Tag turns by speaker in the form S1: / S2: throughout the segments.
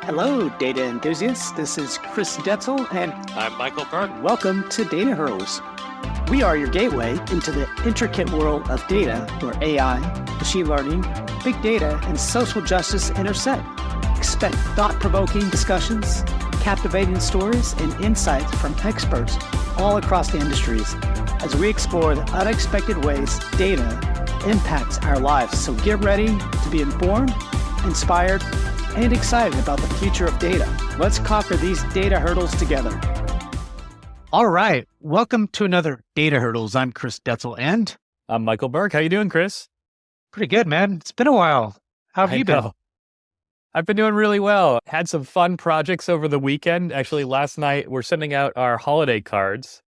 S1: Hello, data enthusiasts. This is Chris Detzel, and
S2: I'm Michael Burke.
S1: welcome to Data Hurdles. We are your gateway into the intricate world of data where AI, machine learning, big data, and social justice intersect. Expect thought-provoking discussions, captivating stories, and insights from experts all across the industries as we explore the unexpected ways data impacts our lives. So get ready to be informed, inspired, and excited about the future of data. Let's conquer these data hurdles together.
S3: All right. Welcome to another Data Hurdles. I'm Chris Detzel, and
S2: I'm Michael Burke. How you doing, Chris?
S3: pretty good, man. It's been a while. How have you been?
S2: I've been doing really well. Had some fun projects over the weekend. Actually, last night we're sending out our holiday cards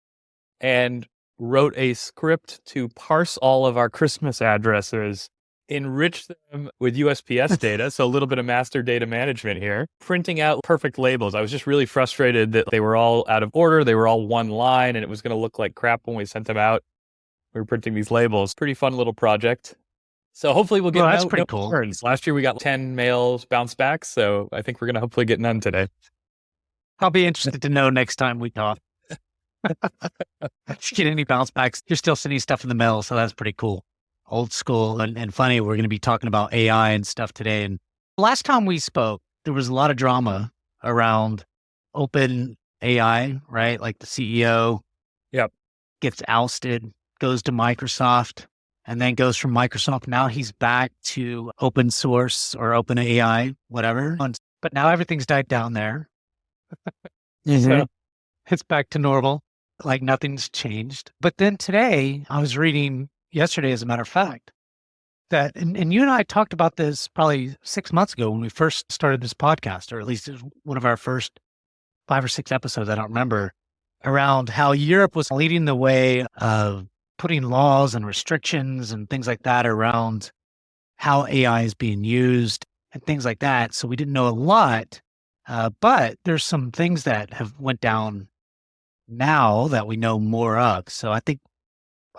S2: and wrote a script to parse all of our Christmas addresses, enrich them with USPS data, so a little bit of master data management here, printing out perfect labels. I was just really frustrated that they were all out of order. They were all one line, and it was going to look like crap when we sent them out. We were printing these labels. Pretty fun little project. So hopefully we'll get
S3: that's pretty cool.
S2: returns. Last year we got 10 mails bounce back, so I think we're going to hopefully get none today.
S3: I'll be interested to know next time we talk. If you get any bounce backs, you're still sending stuff in the mail, so that's pretty cool. Old school and funny. We're going to be talking about AI and stuff today. And last time we spoke, there was a lot of drama around open AI, right? Like the CEO gets ousted, goes to Microsoft, and then goes from Microsoft. Now he's back to open source or open AI, whatever. But now everything's died down there. So it's back to normal, like nothing's changed. But then today, I was reading yesterday, as a matter of fact, that, and you and I talked about this probably 6 months ago when we first started this podcast, or at least it was one of our first 5 or 6 episodes, I don't remember, around how Europe was leading the way of putting laws and restrictions and things like that around how AI is being used and things like that. So we didn't know a lot, but there's some things that have went down now that we know more of. So I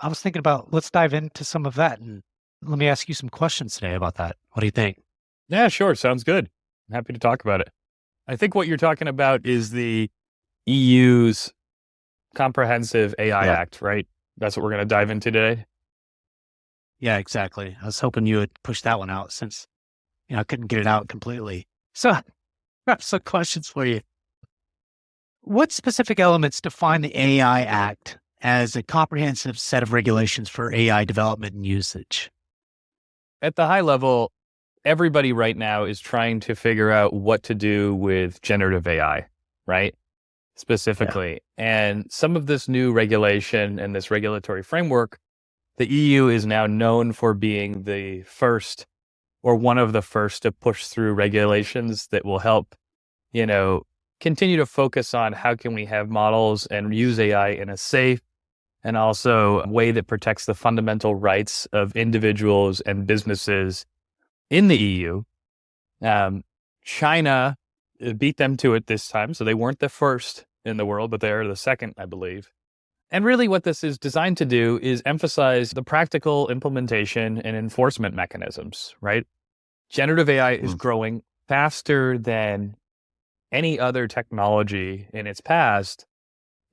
S3: was thinking about, let's dive into some of that. And let me ask you some questions today about that. What do you think?
S2: Yeah, sure. Sounds good. I'm happy to talk about it. I think what you're talking about is the EU's Comprehensive AI Act, right? That's what we're going to dive into today.
S3: Yeah, exactly. I was hoping you would push that one out since, I couldn't get it out completely. So I have some questions for you. What specific elements define the AI Act as a comprehensive set of regulations for AI development and usage?
S2: At the high level, everybody right now is trying to figure out what to do with generative AI, right? Specifically. Yeah. And some of this new regulation and this regulatory framework, the EU is now known for being the first or one of the first to push through regulations that will help, continue to focus on how can we have models and use AI in a safe and also a way that protects the fundamental rights of individuals and businesses in the EU. China beat them to it this time. So they weren't the first in the world, but they are the second, I believe. And really what this is designed to do is emphasize the practical implementation and enforcement mechanisms, right? Generative AI is growing faster than any other technology in its past,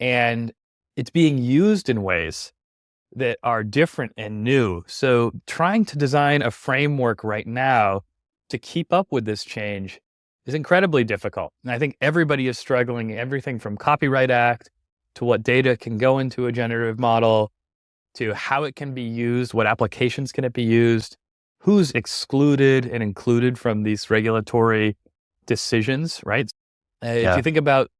S2: and it's being used in ways that are different and new. So trying to design a framework right now to keep up with this change is incredibly difficult. And I think everybody is struggling, everything from Copyright Act to what data can go into a generative model to how it can be used, what applications can it be used, who's excluded and included from these regulatory decisions, right? If you think about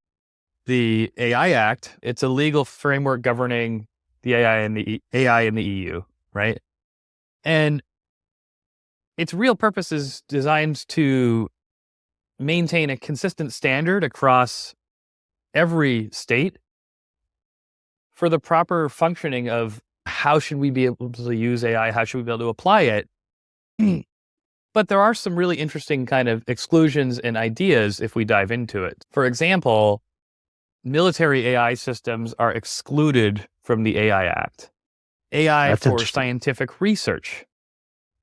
S2: the AI Act, it's a legal framework governing the AI in the EU, right? And its real purpose is designed to maintain a consistent standard across every state for the proper functioning of how should we be able to use AI, how should we be able to apply it. But there are some really interesting kind of exclusions and ideas if we dive into it. For example, military AI systems are excluded from the AI Act. AI for scientific research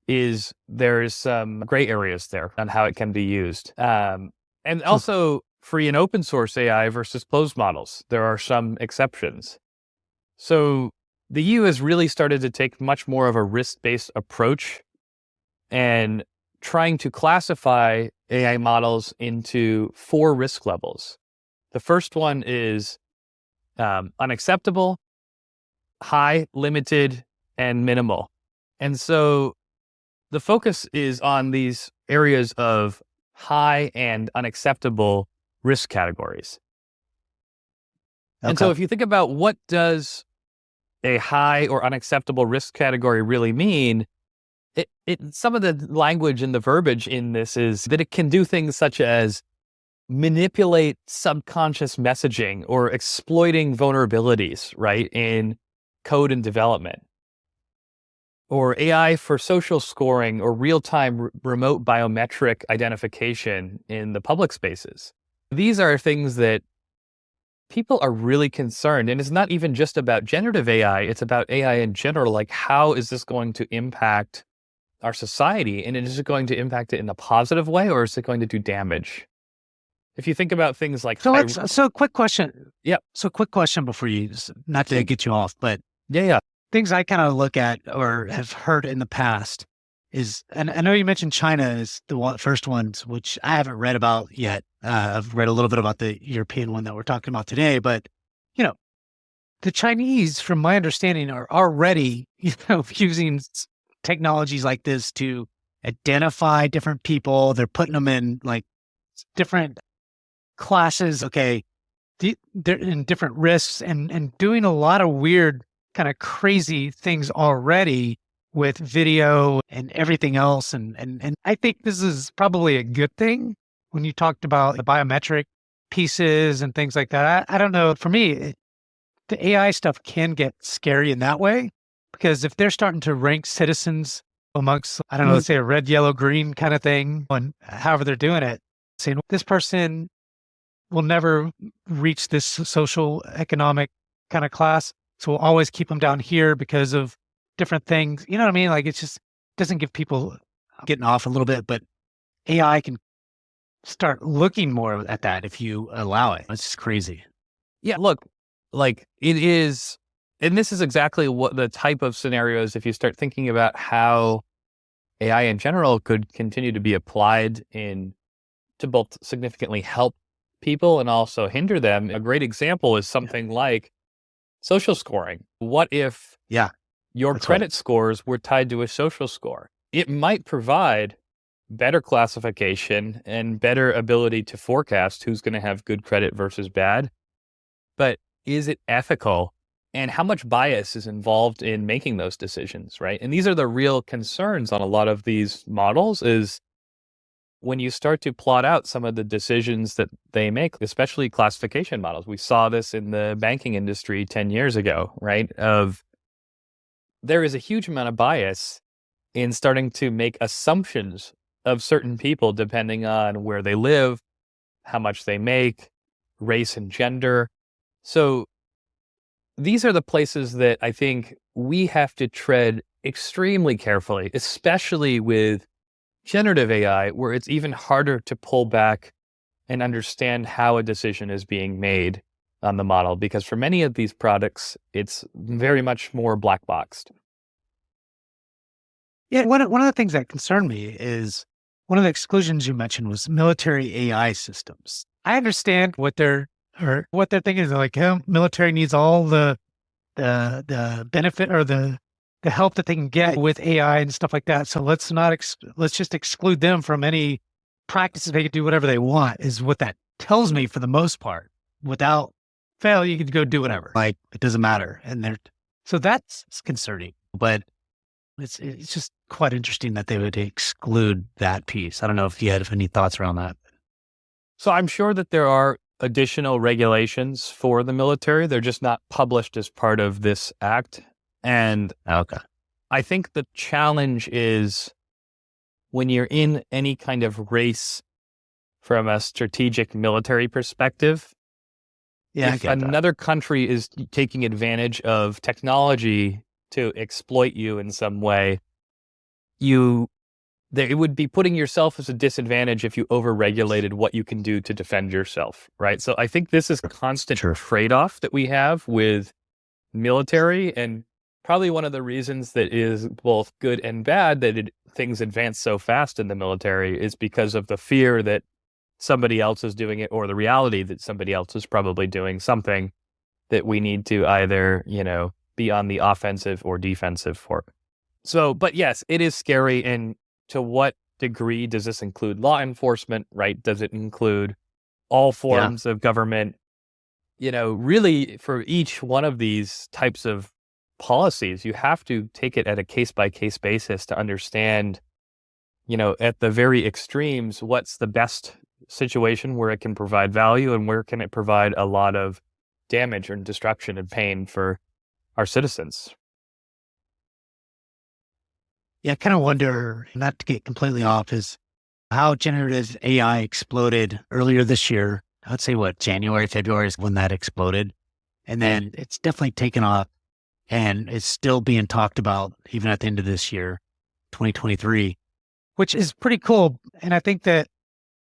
S2: there's some gray areas there on how it can be used. And also free and open source AI versus closed models. There are some exceptions. So the EU has really started to take much more of a risk-based approach and trying to classify AI models into 4 risk levels. The first one is unacceptable, high, limited, and minimal. And so the focus is on these areas of high and unacceptable risk categories. Okay. And so if you think about what does a high or unacceptable risk category really mean, some of the language and the verbiage in this is that it can do things such as manipulate subconscious messaging or exploiting vulnerabilities, right, in code and development, or AI for social scoring or real-time remote biometric identification in the public spaces. These are things that people are really concerned, and it's not even just about generative AI, it's about AI in general. Like, how is this going to impact our society? And is it going to impact it in a positive way, or is it going to do damage? If you think about things like...
S3: So quick question.
S2: Yeah.
S3: So quick question before you, not to get you off, but
S2: yeah.
S3: Things I kind of look at or have heard in the past is, and I know you mentioned China is the first ones, which I haven't read about yet. I've read a little bit about the European one that we're talking about today, but the Chinese, from my understanding, are already, using technologies like this to identify different people. They're putting them in like different classes. Okay. They're in different risks and doing a lot of weird kind of crazy things already with video and everything else. And I think this is probably a good thing when you talked about the biometric pieces and things like that. I don't know. For me, the AI stuff can get scary in that way, because if they're starting to rank citizens amongst, I don't know, let's say a red, yellow, green kind of thing, and however they're doing it, saying this person will never reach this social economic kind of class. So we'll always keep them down here because of different things. You know what I mean? Like, it just doesn't give people, getting off a little bit, but AI can start looking more at that if you allow it. It's just crazy.
S2: Yeah, look, like it is, and this is exactly what the type of scenarios, if you start thinking about how AI in general could continue to be applied to both significantly help people and also hinder them. A great example is something like social scoring. What if your credit scores were tied to a social score? It might provide better classification and better ability to forecast who's going to have good credit versus bad. But is it ethical? And how much bias is involved in making those decisions, right? And these are the real concerns on a lot of these models, is when you start to plot out some of the decisions that they make, especially classification models. We saw this in the banking industry 10 years ago, right? There is a huge amount of bias in starting to make assumptions of certain people depending on where they live, how much they make, race and gender. So these are the places that I think we have to tread extremely carefully, especially with generative AI, where it's even harder to pull back and understand how a decision is being made on the model, because for many of these products, it's very much more black boxed.
S3: Yeah, one of the things that concerned me is one of the exclusions you mentioned was military AI systems. I understand what they're thinking is like, military needs all the benefit or the help that they can get with AI and stuff like that. So let's just exclude them from any practices. They can do whatever they want, is what that tells me for the most part. Without fail, you can go do whatever. Like, it doesn't matter. So that's concerning, but it's just quite interesting that they would exclude that piece. I don't know if you had any thoughts around that.
S2: So I'm sure that there are additional regulations for the military. They're just not published as part of this act. And I think the challenge is when you're in any kind of race from a strategic military perspective, if another country is taking advantage of technology to exploit you in some way, you it would be putting yourself as a disadvantage if you overregulated what you can do to defend yourself, right? So I think this is a constant trade-off that we have with military, and probably one of the reasons that is both good and bad that things advance so fast in the military is because of the fear that somebody else is doing it, or the reality that somebody else is probably doing something that we need to either, be on the offensive or defensive for. So, but yes, it is scary. And to what degree does this include law enforcement, right? Does it include all forms of government? Really for each one of these types of policies, you have to take it at a case-by-case basis to understand, at the very extremes, what's the best situation where it can provide value and where can it provide a lot of damage and destruction and pain for our citizens.
S3: Yeah, I kind of wonder, not to get completely off, is how generative AI exploded earlier this year. I'd say January, February is when that exploded. And then it's definitely taken off and it's still being talked about even at the end of this year, 2023, which is pretty cool. And I think that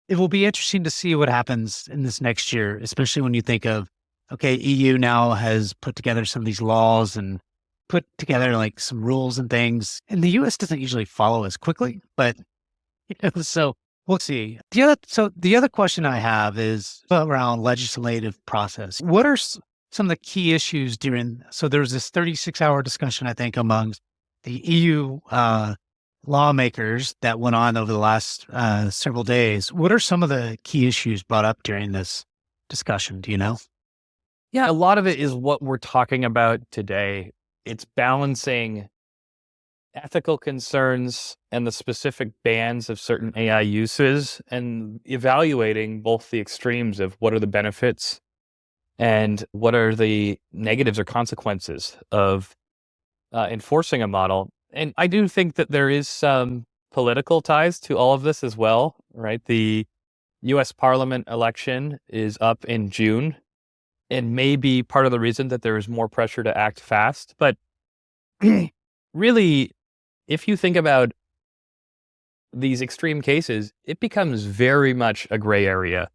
S3: it will be interesting to see what happens in this next year, especially when you think of, okay, EU now has put together some of these laws and put together like some rules and things. And the US doesn't usually follow as quickly, but so we'll see. The other question I have is around legislative process. What are some of the key issues so there was this 36-hour discussion, I think, among the EU lawmakers that went on over the last several days. What are some of the key issues brought up during this discussion? Do you know?
S2: Yeah, a lot of it is what we're talking about today. It's balancing ethical concerns and the specific bans of certain AI uses and evaluating both the extremes of what are the benefits and what are the negatives or consequences of enforcing a model. And I do think that there is some political ties to all of this as well, right? The US Parliament election is up in June. And maybe part of the reason that there is more pressure to act fast. But really, if you think about these extreme cases, it becomes very much a gray area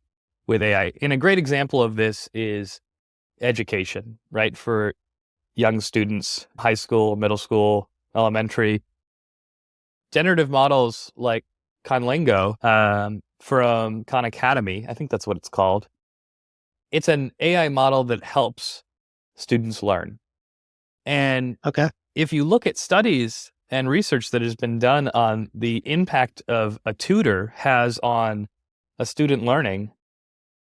S2: with AI. And a great example of this is education, right? For young students, high school, middle school, elementary. Generative models like Conlingo from Khan Academy, I think that's what it's called. It's an AI model that helps students learn. And if you look at studies and research that has been done on the impact of a tutor has on a student learning,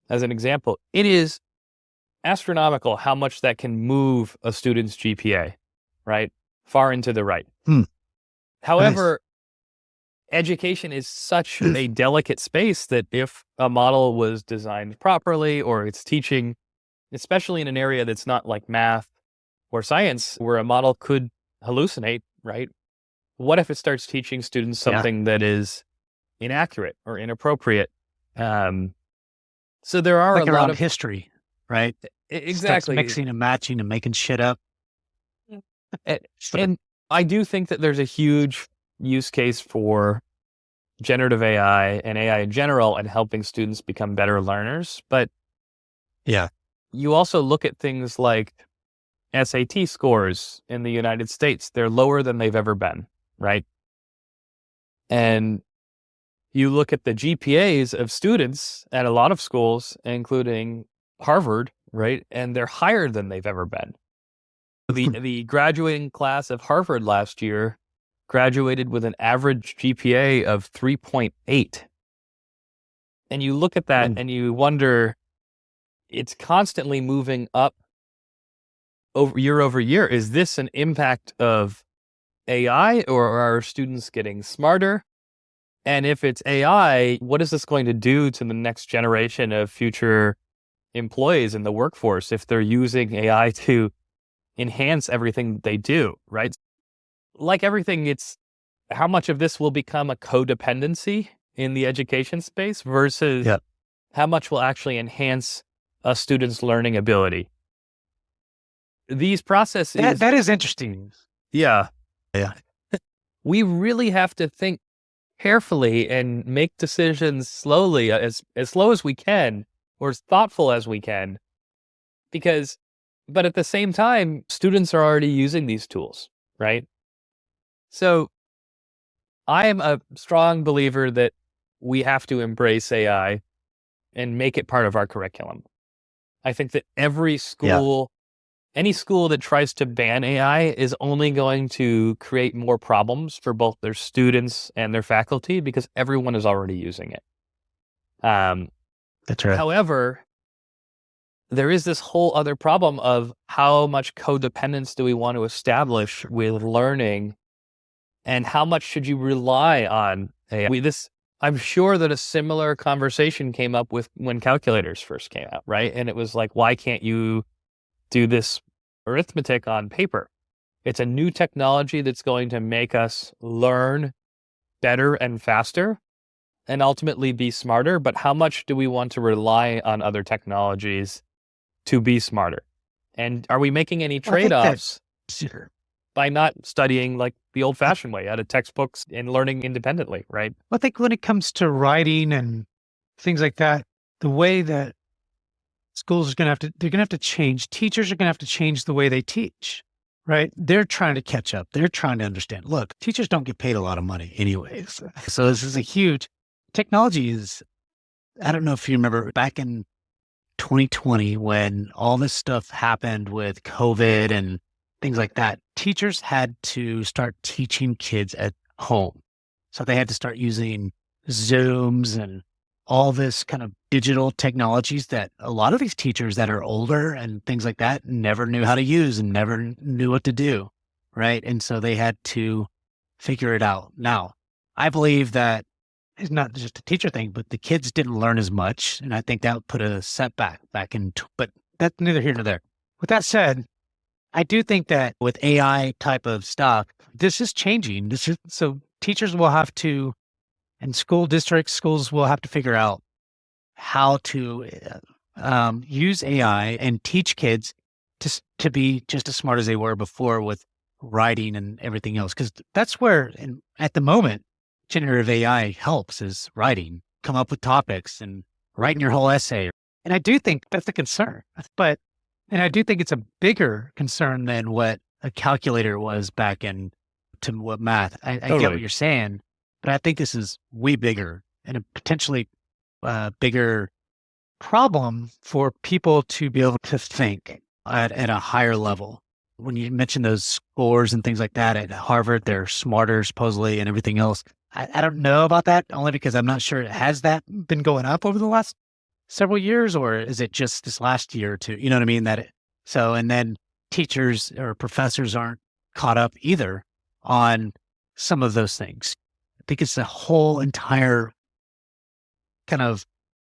S2: as an example, it is astronomical how much that can move a student's GPA, right? Far into the right. However, education is such a delicate space that if a model was designed properly, or it's teaching, especially in an area that's not like math or science, where a model could hallucinate, right? What if it starts teaching students something that is inaccurate or inappropriate? So there are
S3: like
S2: a lot of
S3: history, right?
S2: Exactly.
S3: Starts mixing and matching and making shit up.
S2: And I do think that there's a huge use case for generative AI and AI in general and helping students become better learners. But you also look at things like SAT scores in the United States. They're lower than they've ever been, right? And you look at the GPAs of students at a lot of schools, including Harvard, right? And they're higher than they've ever been. The graduating class of Harvard last year graduated with an average GPA of 3.8. And you look at that and you wonder, it's constantly moving up over year. Is this an impact of AI, or are students getting smarter? And if it's AI, what is this going to do to the next generation of future employees in the workforce if they're using AI to enhance everything they do, right? Like everything, it's how much of this will become a codependency in the education space versus how much will actually enhance a student's learning ability. These processes...
S3: That is interesting.
S2: Yeah. We really have to think carefully and make decisions slowly, as slow as we can, or as thoughtful as we can. But at the same time, students are already using these tools, right? So I am a strong believer that we have to embrace AI and make it part of our curriculum. I think that every school, any school that tries to ban AI is only going to create more problems for both their students and their faculty because everyone is already using it.
S3: That's right.
S2: However, there is this whole other problem of how much codependence do we want to establish with learning, and how much should you rely on AI? I'm sure that a similar conversation came up with when calculators first came out, right? And it was like, why can't you do this arithmetic on paper? It's a new technology that's going to make us learn better and faster and ultimately be smarter. But how much do we want to rely on other technologies to be smarter? And are we making any trade-offs by not studying like the old-fashioned way out of textbooks and learning independently, right?
S4: I think when it comes to writing and things like that, the way that schools are they're going to have to change. Teachers are going to have to change the way they teach, right? They're trying to catch up. They're trying to understand. Look, teachers don't get paid a lot of money anyways. So this is a huge technology is, I don't know if you remember back in 2020 when all this stuff happened with COVID and things like that, teachers had to start teaching kids at home. So they had to start using Zooms and all this kind of digital technologies that a lot of these teachers that are older and things like that never knew how to use and never knew what to do. Right. And so they had to figure it out. Now, I believe that it's not just a teacher thing, but the kids didn't learn as much. And I think that would put a setback back in, but that's neither here nor there. With that said, I do think that with AI type of stuff, this is changing. So teachers will have to, and schools will have to figure out how to use AI and teach kids to be just as smart as they were before with writing and everything else. Because that's where, at the moment, generative AI helps is writing, come up with topics and writing your whole essay. And I do think that's a concern, and I do think it's a bigger concern than what a calculator was back in to what math. I
S2: Totally.
S4: get what you're saying, but I think this is way bigger and a potentially bigger problem for people to be able to think at a higher level. When you mention those scores and things like that at Harvard, they're smarter supposedly and everything else. I don't know about that only because I'm not sure. Has that been going up over the last several years, or is it just this last year or two? You know what I mean? And then teachers or professors aren't caught up either on some of those things. I think it's a whole entire kind of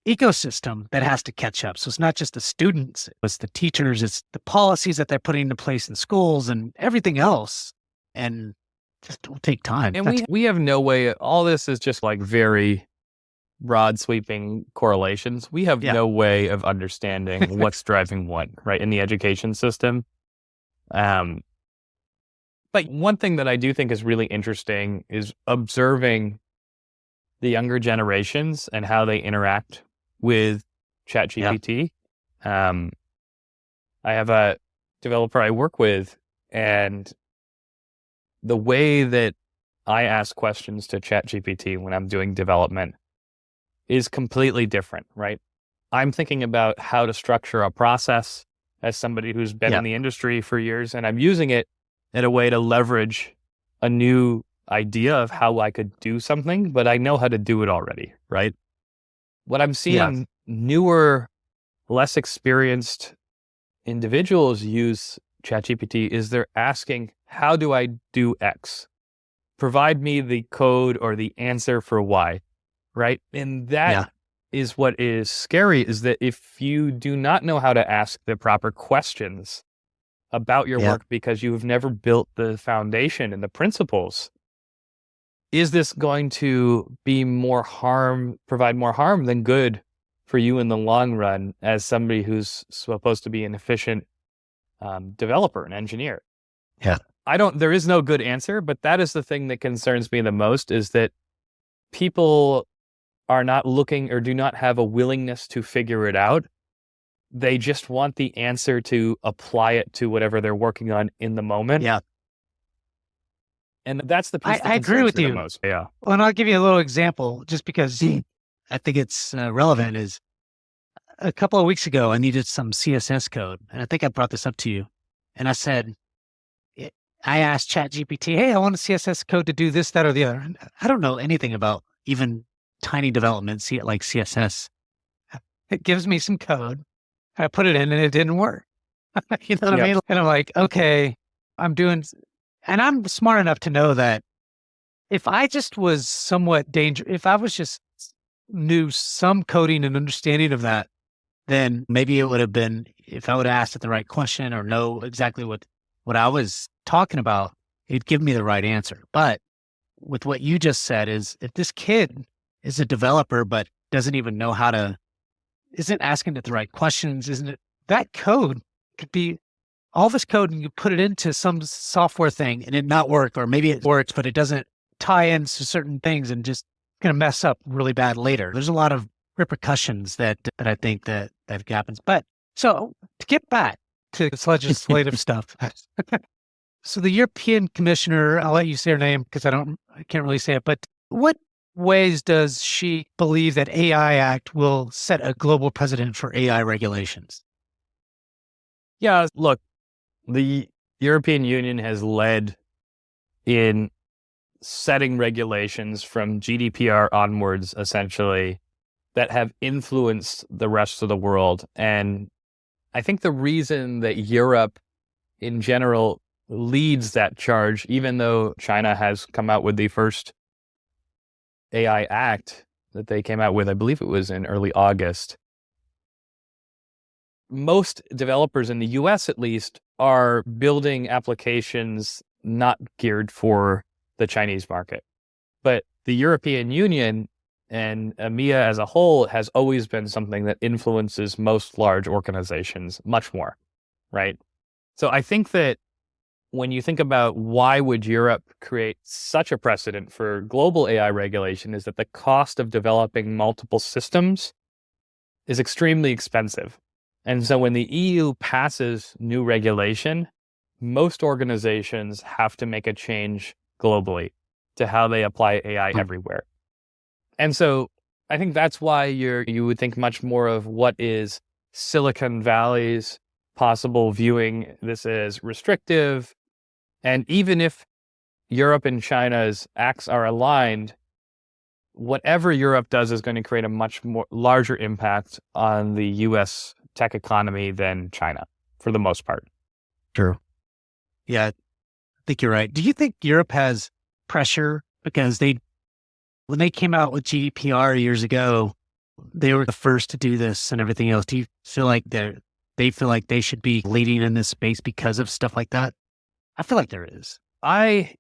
S4: ecosystem that has to catch up. So it's not just the students, it's the teachers, it's the policies that they're putting into place in schools and everything else. And just will take time.
S2: And we have no way, all this is just like very broad sweeping correlations. We have no way of understanding what's driving what, right, in the education system. But one thing that I do think is really interesting is observing the younger generations and how they interact with ChatGPT. I have a developer I work with, and the way that I ask questions to ChatGPT when I'm doing development is completely different, right? I'm thinking about how to structure a process as somebody who's been in the industry for years, and I'm using it in a way to leverage a new idea of how I could do something, but I know how to do it already, right? What I'm seeing newer, less experienced individuals use ChatGPT is they're asking, how do I do X? Provide me the code or the answer for Y, right? And that is what is scary, is that if you do not know how to ask the proper questions about your work because you've never built the foundation and the principles, is this going to be provide more harm than good for you in the long run as somebody who's supposed to be an efficient developer, an engineer?
S4: Yeah.
S2: There is no good answer, but that is the thing that concerns me the most, is that people are not looking or do not have a willingness to figure it out. They just want the answer to apply it to whatever they're working on in the moment.
S3: Yeah.
S2: And that's the piece that
S4: I agree
S2: concerns
S4: with
S2: me the
S4: you.
S2: most. Yeah.
S4: Well, and I'll give you a little example just because
S3: I think it's relevant is a couple of weeks ago, I needed some CSS code. And I think I brought this up to you. And I said, I asked ChatGPT, hey, I want a CSS code to do this, that, or the other. And I don't know anything about even tiny development, see it like CSS.
S4: it gives me some code. I put it in and it didn't work. You know what I
S2: Yep.
S4: mean? And I'm like, okay, and I'm smart enough to know that if I just was somewhat if I was just knew some coding and understanding of that,
S3: Then maybe it would have been, if I would have asked it the right question or know exactly what I was talking about, it'd give me the right answer. But with what you just said is if this kid is a developer, but doesn't even know isn't asking it the right questions, isn't it?
S4: that code could be all this code and you put it into some software thing
S3: And it not work, or maybe it works, but it doesn't.
S4: tie into certain things and just going to mess up really bad later.
S3: There's a lot of repercussions that I think that happens. But
S4: So to get back to this legislative stuff. So the European Commissioner, I'll let you say her name because I can't really say it, but what ways does she believe that AI Act will set a global precedent for AI regulations?
S2: Yeah. Look, the European Union has led in setting regulations from GDPR onwards, essentially, that have influenced the rest of the world. And I think the reason that Europe in general leads that charge, even though China has come out with the first AI Act that they came out with, I believe it was in early August, most developers in the US at least are building applications not geared for the Chinese market. But the European Union and EMEA as a whole has always been something that influences most large organizations much more, right? So I think that when you think about why would Europe create such a precedent for global AI regulation is that the cost of developing multiple systems is extremely expensive. And so when the EU passes new regulation, most organizations have to make a change globally to how they apply AI everywhere. And so I think that's why you would think much more of what is Silicon Valley's possible viewing this as restrictive. And even if Europe and China's acts are aligned, whatever Europe does is going to create a much more larger impact on the US tech economy than China for the most part.
S3: True. Yeah, I think you're right. Do you think Europe has pressure because when they came out with GDPR years ago, they were the first to do this and everything else? Do you feel like they feel like they should be leading in this space because of stuff like that? I feel like there is.
S2: I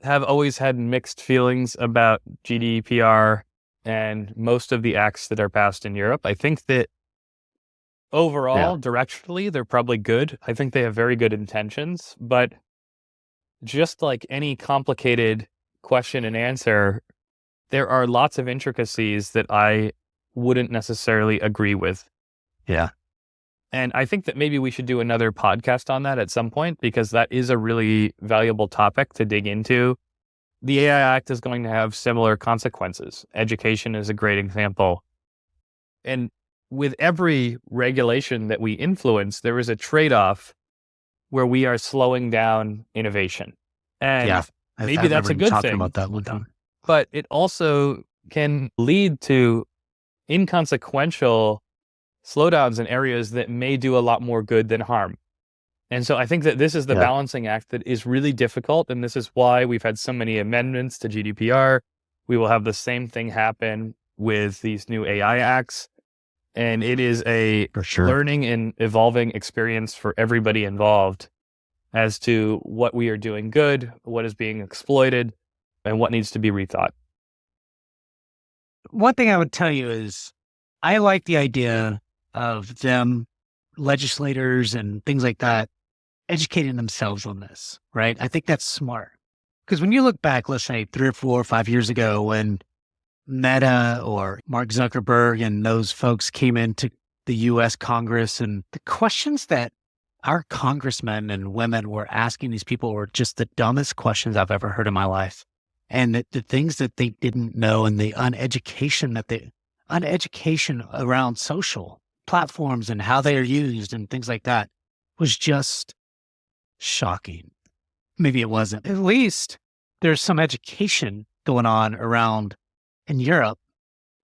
S2: have always had mixed feelings about GDPR and most of the acts that are passed in Europe. I think that overall, directionally, they're probably good. I think they have very good intentions, but just like any complicated question and answer, there are lots of intricacies that I wouldn't necessarily agree with.
S3: Yeah.
S2: And I think that maybe we should do another podcast on that at some point, because that is a really valuable topic to dig into. The AI Act is going to have similar consequences. Education is a great example. And with every regulation that we influence, there is a trade-off where we are slowing down innovation. And maybe that's a good thing.
S3: About that one time.
S2: But it also can lead to inconsequential slowdowns in areas that may do a lot more good than harm. And so I think that this is the balancing act that is really difficult. And this is why we've had so many amendments to GDPR. We will have the same thing happen with these new AI acts. And it is a learning and evolving experience for everybody involved as to what we are doing good, what is being exploited, and what needs to be rethought.
S3: One thing I would tell you is I like the idea of them, legislators and things like that, educating themselves on this, right? I think that's smart. Because when you look back, let's say 3 or 4 or 5 years ago, when Meta or Mark Zuckerberg and those folks came into the US Congress, and the questions that our congressmen and women were asking these people were just the dumbest questions I've ever heard in my life. And the things that they didn't know and the uneducation around social platforms and how they are used and things like that was just shocking. Maybe it wasn't. At least there's some education going on around in Europe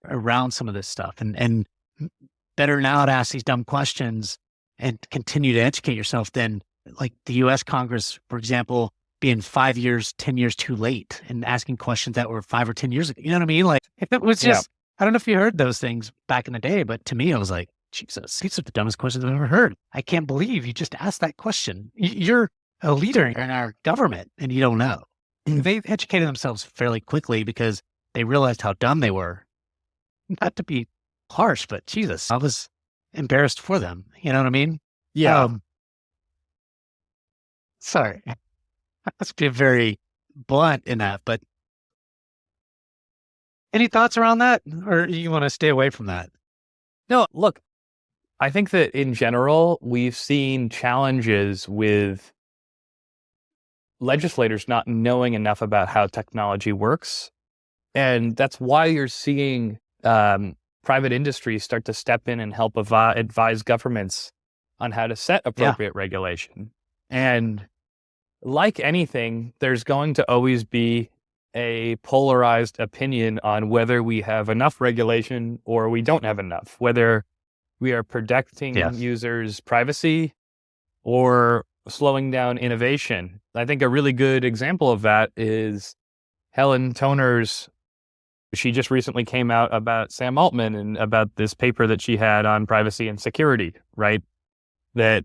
S3: around some of this stuff, and better now to ask these dumb questions and continue to educate yourself than like the US Congress, for example, being 5 years, 10 years too late and asking questions that were 5 or 10 years ago. You know what I mean? Like if it was just, I don't know if you heard those things back in the day, but to me, I was like, Jesus, these are the dumbest questions I've ever heard. I can't believe you just asked that question. You're a leader in our government and you don't know. They've educated themselves fairly quickly because they realized how dumb they were. Not to be harsh, but Jesus, I was embarrassed for them. You know what I mean?
S2: Yeah.
S3: Sorry. Let's be very blunt in that, but any thoughts around that? Or you want to stay away from that?
S2: No, look, I think that in general, we've seen challenges with legislators not knowing enough about how technology works. And that's why you're seeing private industry start to step in and help advise governments on how to set appropriate regulation. And like anything, there's going to always be a polarized opinion on whether we have enough regulation or we don't have enough, whether we are protecting users' privacy or slowing down innovation. I think a really good example of that is Helen Toner's. She just recently came out about Sam Altman and about this paper that she had on privacy and security, right? That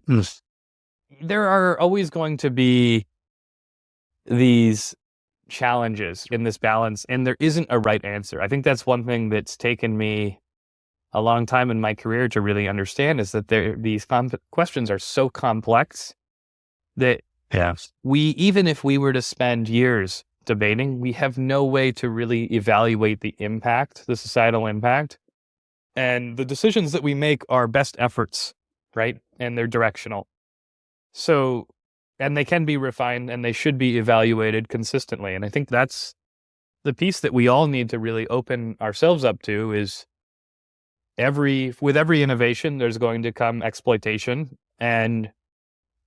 S2: there are always going to be these challenges in this balance, and there isn't a right answer. I think that's one thing that's taken me a long time in my career to really understand is that these questions are so complex that even if we were to spend years debating, we have no way to really evaluate the impact, the societal impact. And the decisions that we make are best efforts, right? And they're directional. So, and they can be refined and they should be evaluated consistently. And I think that's the piece that we all need to really open ourselves up to is with every innovation, there's going to come exploitation. And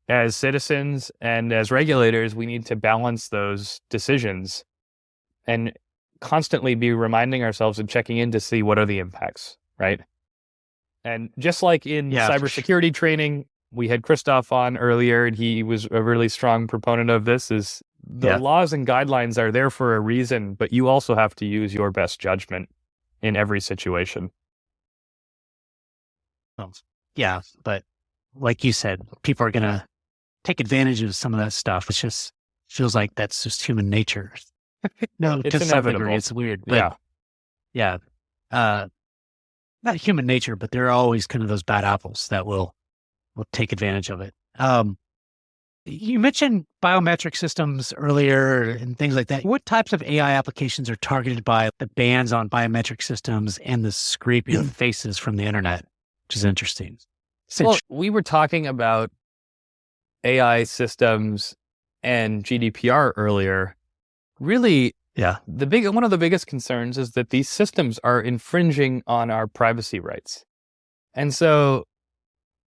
S2: as citizens and as regulators, we need to balance those decisions and constantly be reminding ourselves and checking in to see what are the impacts, right? And just like in cybersecurity training, we had Christoph on earlier, and he was a really strong proponent of this, is the laws and guidelines are there for a reason, but you also have to use your best judgment in every situation.
S3: Yeah, but like you said, people are going to take advantage of some of that stuff. It just feels like that's just human nature. No,
S2: it's
S3: to some degree, it's weird. But not human nature, but there are always kind of those bad apples that will take advantage of it. You mentioned biometric systems earlier and things like that. What types of AI applications are targeted by the bans on biometric systems and the scraping of faces from the internet, which is interesting.
S2: Well, we were talking about AI systems and GDPR earlier. Really, one of the biggest concerns is that these systems are infringing on our privacy rights. And so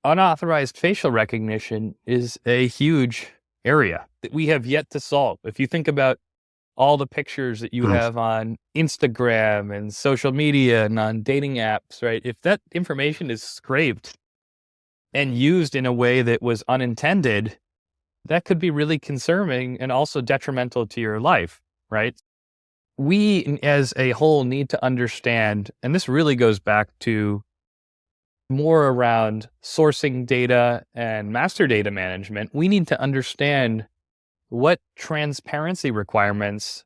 S2: unauthorized facial recognition is a huge area that we have yet to solve. If you think about all the pictures that you have on Instagram and social media and on dating apps, right? If that information is scraped and used in a way that was unintended, that could be really concerning and also detrimental to your life, right? We as a whole need to understand, and this really goes back to more around sourcing data and master data management. We need to understand what transparency requirements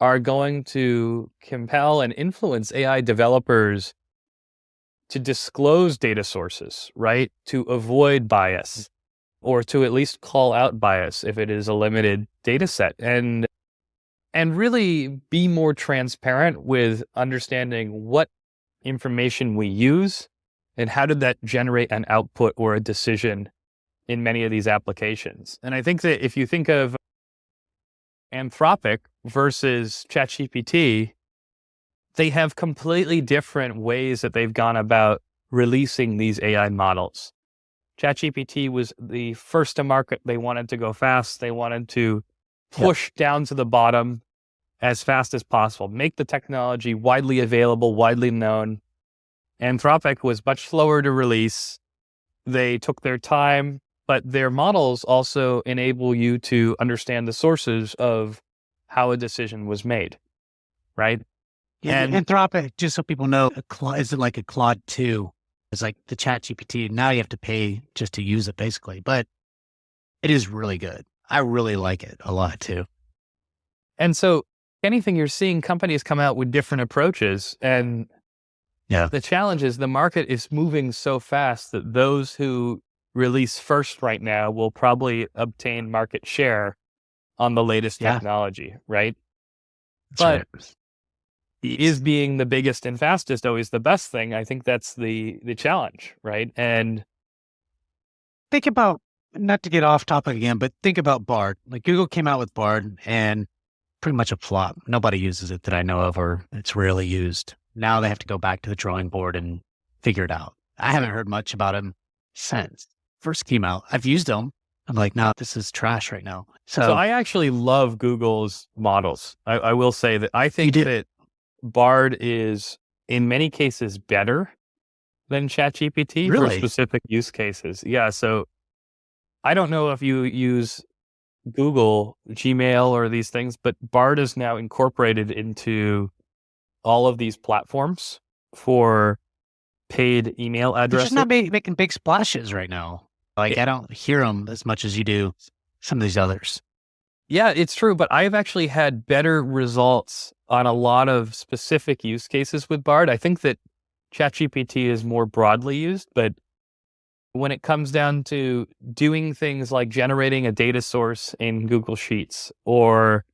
S2: are going to compel and influence AI developers to disclose data sources, right? To avoid bias or to at least call out bias if it is a limited data set. And and really be more transparent with understanding what information we use and how did that generate an output or a decision in many of these applications. And I think that if you think of Anthropic versus ChatGPT, they have completely different ways that they've gone about releasing these AI models. ChatGPT was the first to market. They wanted to go fast. They wanted to push down to the bottom as fast as possible, make the technology widely available, widely known. Anthropic was much slower to release. They took their time, but their models also enable you to understand the sources of how a decision was made, right?
S3: Yeah,
S2: And
S3: Anthropic, just so people know, is it like a Claude 2? It's like the Chat GPT. Now you have to pay just to use it, basically. But it is really good. I really like it a lot, too.
S2: And so anything you're seeing companies come out with different approaches. And the challenge is the market is moving so fast that those who release first right now will probably obtain market share on the latest technology, right? But is being the biggest and fastest always the best thing? I think that's the challenge, right? And
S3: think about, not to get off topic again, but think about Bard. Like Google came out with Bard and pretty much a flop. Nobody uses it that I know of, or it's rarely used. Now they have to go back to the drawing board and figure it out. I haven't heard much about him since first came out. I've used them. I'm like, no, this is trash right now. So
S2: I actually love Google's models. I will say that I think that Bard is in many cases better than ChatGPT for specific use cases. Yeah. So I don't know if you use Google, Gmail, or these things, but Bard is now incorporated into all of these platforms for paid email addresses.
S3: They're just not making big splashes right now. Like I don't hear them as much as you do some of these others.
S2: Yeah, it's true. But I've actually had better results on a lot of specific use cases with Bard. I think that ChatGPT is more broadly used, but when it comes down to doing things like generating a data source in Google Sheets or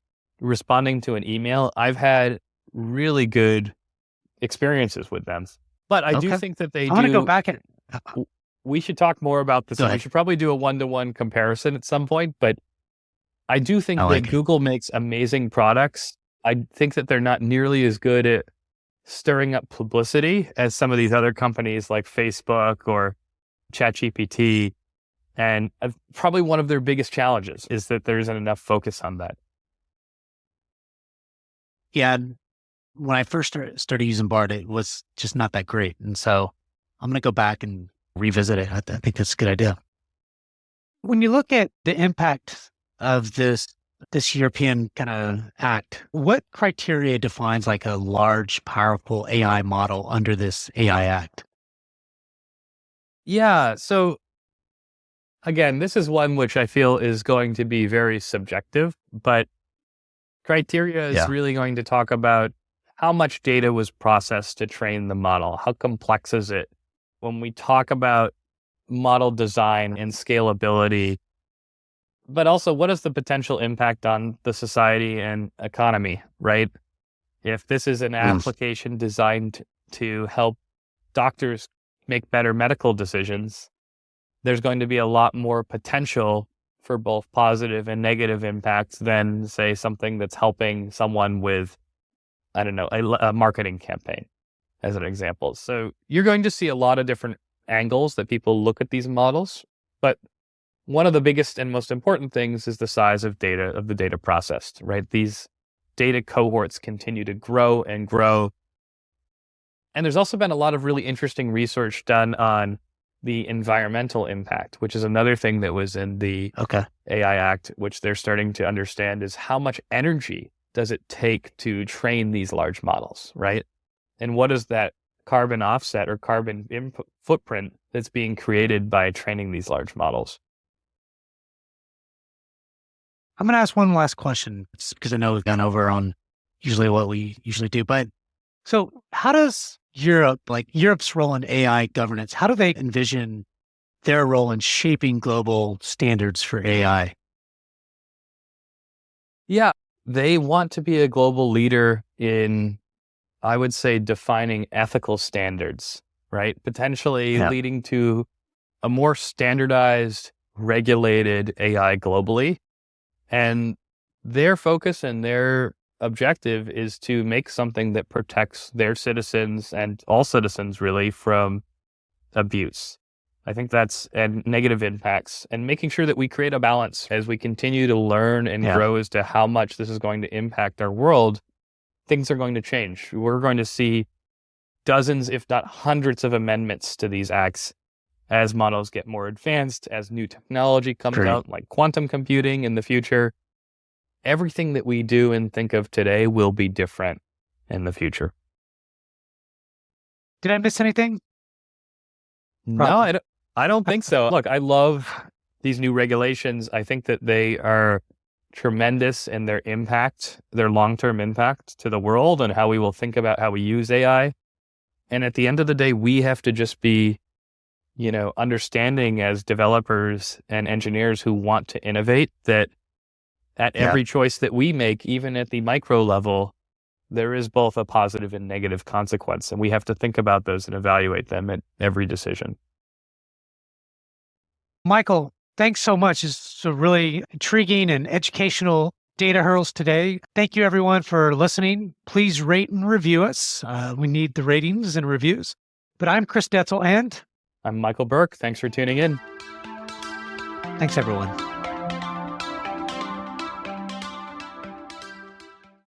S2: responding to an email, I've had really good experiences with them. But I do think that they
S3: I want to go back and
S2: we should talk more about this. We should probably do a one-to-one comparison at some point, but I do think that Google makes amazing products. I think that they're not nearly as good at stirring up publicity as some of these other companies like Facebook or ChatGPT. And probably one of their biggest challenges is that there isn't enough focus on that.
S3: Yeah. When I first started using Bard, it was just not that great. And so I'm going to go back and revisit it. I think that's a good idea. When you look at the impact of this European kind of act, what criteria defines like a large, powerful AI model under this AI Act?
S2: Yeah. So again, this is one which I feel is going to be very subjective, but criteria is really going to talk about how much data was processed to train the model. How complex is it? When we talk about model design and scalability, but also what is the potential impact on the society and economy, right? If this is an application designed to help doctors make better medical decisions, there's going to be a lot more potential for both positive and negative impacts than, say, something that's helping someone with, I don't know, a marketing campaign, as an example. So you're going to see a lot of different angles that people look at these models, but one of the biggest and most important things is the size of data, of the data processed, right? These data cohorts continue to grow and grow. And there's also been a lot of really interesting research done on the environmental impact, which is another thing that was in the AI Act, which they're starting to understand is how much energy does it take to train these large models, right? And what is that carbon offset or carbon input footprint that's being created by training these large models?
S3: I'm going to ask one last question because I know we've gone over on usually what we usually do, but so how does Europe's role in AI governance, how do they envision their role in shaping global standards for AI?
S2: Yeah, they want to be a global leader in, I would say, defining ethical standards, right? Potentially leading to a more standardized, regulated AI globally. And their focus and their objective is to make something that protects their citizens and all citizens really from abuse. I think that's and negative impacts, and making sure that we create a balance as we continue to learn and grow as to how much this is going to impact our world. Things are going to change. We're going to see dozens, if not hundreds of amendments to these acts as models get more advanced, as new technology comes out, like quantum computing in the future. Everything that we do and think of today will be different in the future.
S4: Did I miss anything?
S2: No, I don't think so. Look, I love these new regulations. I think that they are tremendous in their impact, their long-term impact to the world and how we will think about how we use AI. And at the end of the day, we have to just be, understanding as developers and engineers who want to innovate that at every choice that we make, even at the micro level, there is both a positive and negative consequence. And we have to think about those and evaluate them at every decision.
S4: Michael, thanks so much. It's a really intriguing and educational Data Hurls today. Thank you, everyone, for listening. Please rate and review us. We need the ratings and reviews. But I'm Chris Detzel, and
S2: I'm Michael Burke. Thanks for tuning in.
S4: Thanks, everyone.